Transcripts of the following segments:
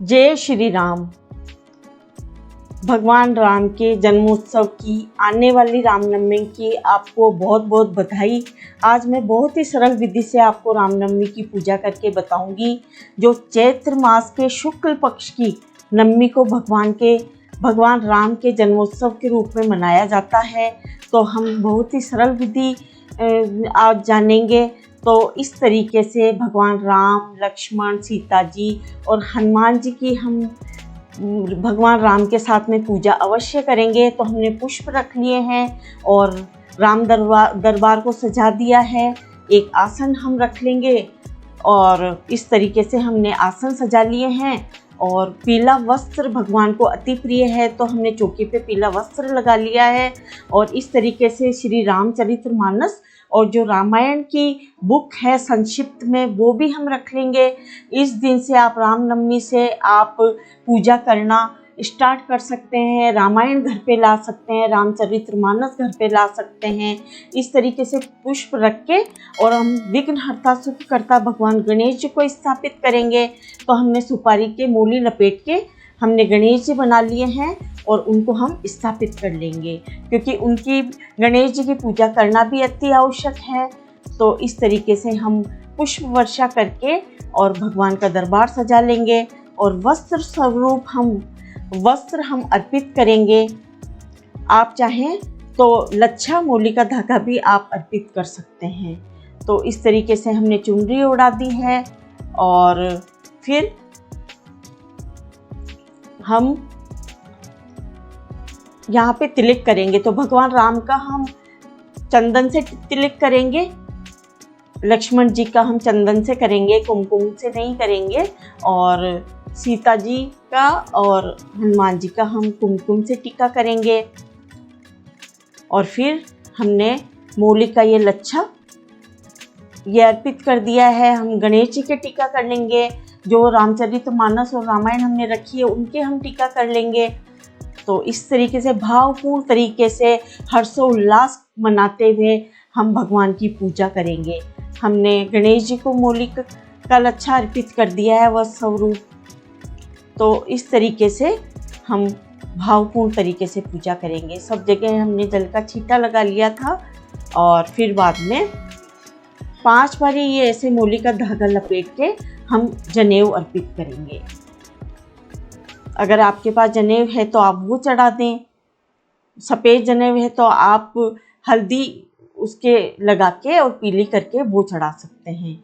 जय श्री राम। भगवान राम के जन्मोत्सव की आने वाली रामनवमी की आपको बहुत बहुत बधाई। आज मैं बहुत ही सरल विधि से आपको रामनवमी की पूजा करके बताऊंगी, जो चैत्र मास के शुक्ल पक्ष की नवमी को भगवान राम के जन्मोत्सव के रूप में मनाया जाता है। तो हम बहुत ही सरल विधि आज जानेंगे। तो इस तरीके से भगवान राम, लक्ष्मण, सीता जी और हनुमान जी की हम भगवान राम के साथ में पूजा अवश्य करेंगे। तो हमने पुष्प रख लिए हैं और राम दरबार को सजा दिया है। एक आसन हम रख लेंगे और इस तरीके से हमने आसन सजा लिए हैं। और पीला वस्त्र भगवान को अति प्रिय है, तो हमने चौकी पे पीला वस्त्र लगा लिया है। और इस तरीके से श्री रामचरितमानस और जो रामायण की बुक है संक्षिप्त में, वो भी हम रख लेंगे। इस दिन से आप रामनवमी से आप पूजा करना स्टार्ट कर सकते हैं। रामायण घर पे ला सकते हैं, रामचरितमानस घर पे ला सकते हैं। इस तरीके से पुष्प रख के और हम विघ्नहर्ता सुखकर्ता भगवान गणेश जी को स्थापित करेंगे। तो हमने सुपारी के मूली लपेट के हमने गणेश जी बना लिए हैं और उनको हम स्थापित कर लेंगे, क्योंकि उनकी गणेश जी की पूजा करना भी अति आवश्यक है। तो इस तरीके से हम पुष्प वर्षा करके और भगवान का दरबार सजा लेंगे और वस्त्र स्वरूप वस्त्र हम अर्पित करेंगे। आप चाहें तो लच्छा मूली का धागा भी आप अर्पित कर सकते हैं। तो इस तरीके से हमने चुनरी उड़ा दी है और फिर हम यहाँ पे तिलक करेंगे। तो भगवान राम का हम चंदन से तिलक करेंगे, लक्ष्मण जी का हम चंदन से करेंगे, कुमकुम से नहीं करेंगे। और सीता जी का और हनुमान जी का हम कुमकुम से टीका करेंगे। और फिर हमने मूली का ये लच्छा ये अर्पित कर दिया है। हम गणेश जी के टीका कर लेंगे। जो रामचरितमानस और रामायण हमने रखी है उनके हम टीका कर लेंगे। तो इस तरीके से भावपूर्ण तरीके से हर्षोल्लास मनाते हुए हम भगवान की पूजा करेंगे। हमने गणेश जी को मूली का लच्छा अर्पित कर दिया है वह स्वरूप। तो इस तरीके से हम भावपूर्ण तरीके से पूजा करेंगे। सब जगह हमने जल का छींटा लगा लिया था और फिर बाद में 5 बारी ये ऐसे मूली का धागा लपेट के हम जनेऊ अर्पित करेंगे। अगर आपके पास जनेऊ है तो आप वो चढ़ा दें। सफ़ेद जनेऊ है तो आप हल्दी उसके लगा के और पीली करके वो चढ़ा सकते हैं।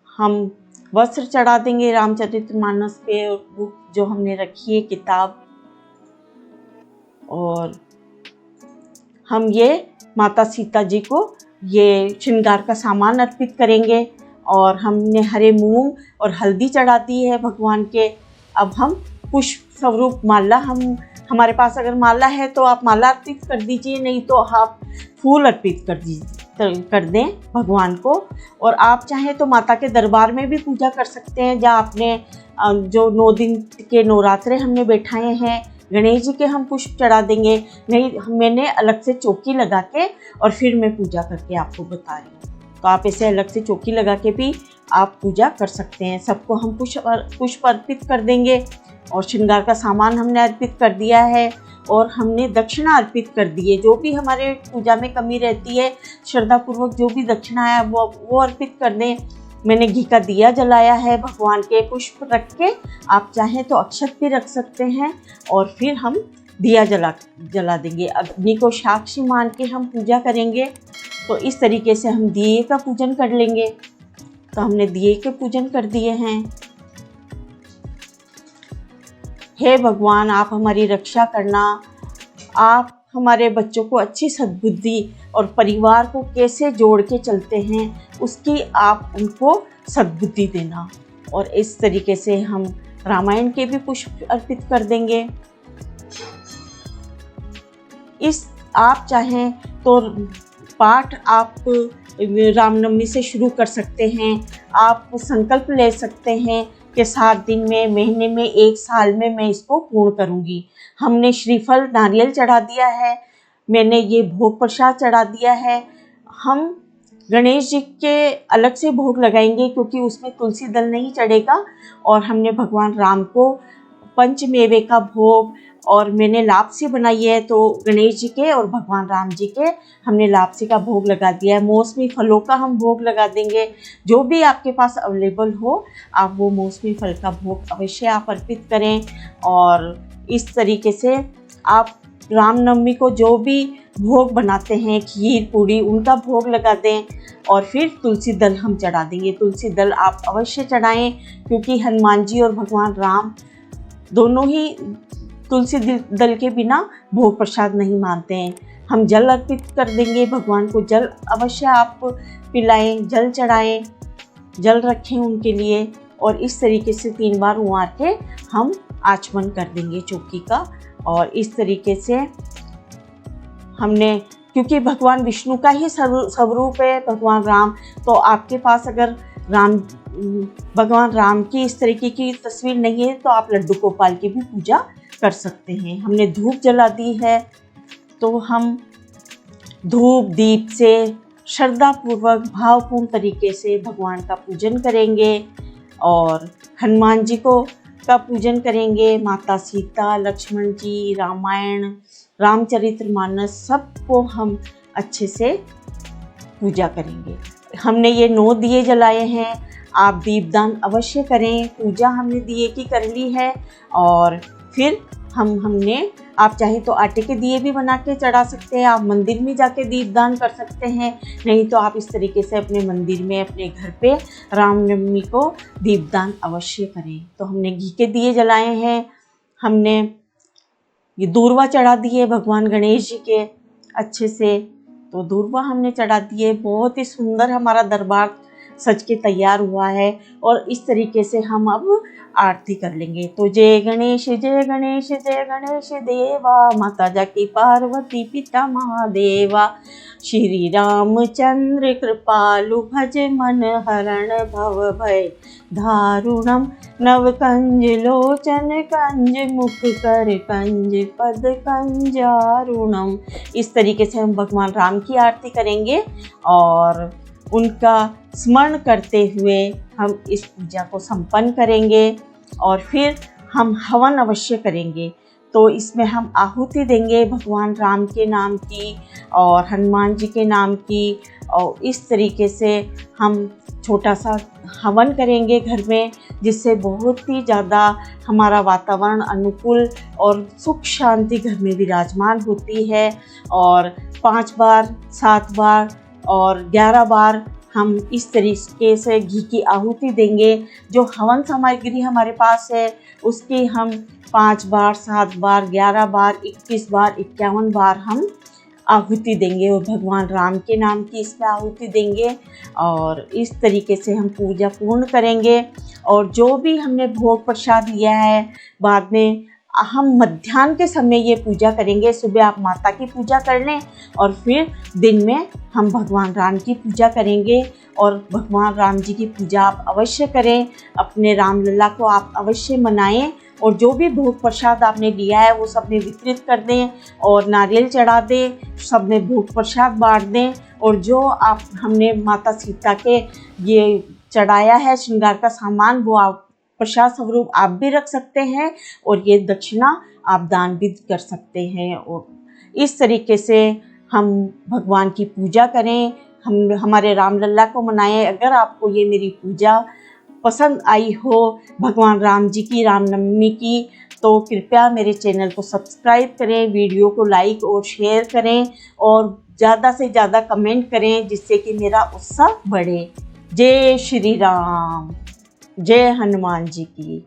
हम वस्त्र चढ़ा देंगे रामचरितमानस पे और बुक जो हमने रखी है किताब। और हम ये माता सीता जी को ये श्रृंगार का सामान अर्पित करेंगे। और हमने हरे मूंग और हल्दी चढ़ा दी है भगवान के। अब हम पुष्प स्वरूप माला हमारे पास अगर माला है तो आप माला अर्पित कर दीजिए, नहीं तो आप फूल अर्पित कर दें भगवान को। और आप चाहें तो माता के दरबार में भी पूजा कर सकते हैं, जहाँ आपने जो 9 दिन के नवरात्रे हमने बैठाए हैं गणेश जी के हम पुष्प चढ़ा देंगे। नहीं, मैंने अलग से चौकी लगा के और फिर मैं पूजा करके आपको बता रही हूँ। तो आप ऐसे अलग से चौकी लगा के भी आप पूजा कर सकते हैं। सबको हम पुष्प अर्पित कर देंगे और श्रृंगार का सामान हमने अर्पित कर दिया है और हमने दक्षिणा अर्पित कर दी है। जो भी हमारे पूजा में कमी रहती है, श्रद्धापूर्वक जो भी दक्षिणा है वो अर्पित कर दें। मैंने घी का दिया जलाया है भगवान के, पुष्प रख के आप चाहें तो अक्षत भी रख सकते हैं। और फिर हम दिया जला देंगे। अग्नि को साक्षी मान के हम पूजा करेंगे। तो इस तरीके से हम दिए का पूजन कर लेंगे। तो हमने दिए के पूजन कर दिए हैं। हे भगवान, आप हमारी रक्षा करना। आप हमारे बच्चों को अच्छी सद्बुद्धि और परिवार को कैसे जोड़ के चलते हैं उसकी आप उनको सद्बुद्धि देना। और इस तरीके से हम रामायण के भी पुष्प अर्पित कर देंगे। आप चाहें तो पाठ आप रामनवमी से शुरू कर सकते हैं। आप संकल्प ले सकते हैं कि 7 दिन में, महीने में, 1 साल में मैं इसको पूर्ण करूंगी। हमने श्रीफल नारियल चढ़ा दिया है, मैंने ये भोग प्रसाद चढ़ा दिया है। हम गणेश जी के अलग से भोग लगाएंगे क्योंकि उसमें तुलसी दल नहीं चढ़ेगा। और हमने भगवान राम को पंचमेवे का भोग, और मैंने लापसी बनाई है तो गणेश जी के और भगवान राम जी के हमने लापसी का भोग लगा दिया है। मौसमी फलों का हम भोग लगा देंगे। जो भी आपके पास अवेलेबल हो आप वो मौसमी फल का भोग अवश्य आप अर्पित करें। और इस तरीके से आप रामनवमी को जो भी भोग बनाते हैं, खीर पूड़ी, उनका भोग लगा दें। और फिर तुलसी दल हम चढ़ा देंगे। तुलसी दल आप अवश्य चढ़ाएं क्योंकि हनुमान जी और भगवान राम दोनों ही तुलसी दल के बिना भोग प्रसाद नहीं मानते हैं। हम जल अर्पित कर देंगे भगवान को। जल अवश्य आप पिलाएं, जल चढ़ाएं, जल रखें उनके लिए। और इस तरीके से 3 बार उंवार के हम आचमन कर देंगे चौकी का। और इस तरीके से हमने, क्योंकि भगवान विष्णु का ही स्वरूप है भगवान राम, तो आपके पास अगर भगवान राम की इस तरीके की तस्वीर नहीं है तो आप लड्डू गोपाल की भी पूजा कर सकते हैं। हमने धूप जला दी है तो हम धूप दीप से श्रद्धापूर्वक भावपूर्ण तरीके से भगवान का पूजन करेंगे। और हनुमान जी को का पूजन करेंगे, माता सीता, लक्ष्मण जी, रामायण, रामचरितमानस, सबको हम अच्छे से पूजा करेंगे। हमने ये 9 दिए जलाए हैं। आप दीपदान अवश्य करें। पूजा हमने दिए की कर ली है। और फिर हमने आप चाहे तो आटे के दिए भी बना के चढ़ा सकते हैं। आप मंदिर में जाके दीपदान कर सकते हैं, नहीं तो आप इस तरीके से अपने मंदिर में, अपने घर पे रामनवमी को दीपदान अवश्य करें। तो हमने घी के दिए जलाए हैं। हमने ये दूर्वा चढ़ा दिए भगवान गणेश जी के अच्छे से। तो दूर्वा हमने चढ़ा दिए। बहुत ही सुंदर हमारा दरबार सज के तैयार हुआ है। और इस तरीके से हम अब आरती कर लेंगे। तो जय गणेश जय गणेश जय गणेश देवा, माता जाकी पार्वती पिता महादेवा, श्री रामचंद्र कृपालु भज मन हरण भव भय दारुणम, नव कंज लोचन कंज मुख कर कंज पद कंजारुणम। इस तरीके से हम भगवान राम की आरती करेंगे और उनका स्मरण करते हुए हम इस पूजा को संपन्न करेंगे। और फिर हम हवन अवश्य करेंगे। तो इसमें हम आहुति देंगे भगवान राम के नाम की और हनुमान जी के नाम की। और इस तरीके से हम छोटा सा हवन करेंगे घर में, जिससे बहुत ही ज़्यादा हमारा वातावरण अनुकूल और सुख शांति घर में विराजमान होती है। और 5 बार, 7 बार और 11 बार हम इस तरीके से घी की आहुति देंगे। जो हवन सामग्री हमारे पास है उसकी हम 5 बार, 7 बार, 11 बार, 21 बार, 51 बार हम आहुति देंगे और भगवान राम के नाम की इसमें आहुति देंगे। और इस तरीके से हम पूजा पूर्ण करेंगे। और जो भी हमने भोग प्रसाद लिया है, बाद में हम मध्याह्न के समय ये पूजा करेंगे। सुबह आप माता की पूजा कर लें और फिर दिन में हम भगवान राम की पूजा करेंगे। और भगवान राम जी की पूजा आप अवश्य करें। अपने रामलला को आप अवश्य मनाएं। और जो भी भोग प्रसाद आपने लिया है वो सब में वितरित कर दें और नारियल चढ़ा दें, सब में भोग प्रसाद बांट दें। और जो आप हमने माता सीता के ये चढ़ाया है श्रृंगार का सामान, वो आप प्रसाद स्वरूप आप भी रख सकते हैं और ये दक्षिणा आप दान भी कर सकते हैं। और इस तरीके से हम भगवान की पूजा करें, हम हमारे रामलला को मनाएं। अगर आपको ये मेरी पूजा पसंद आई हो भगवान राम जी की रामनवमी की, तो कृपया मेरे चैनल को सब्सक्राइब करें, वीडियो को लाइक और शेयर करें और ज़्यादा से ज़्यादा कमेंट करें, जिससे कि मेरा उत्साह बढ़े। जय श्री राम, जय हनुमान जी की।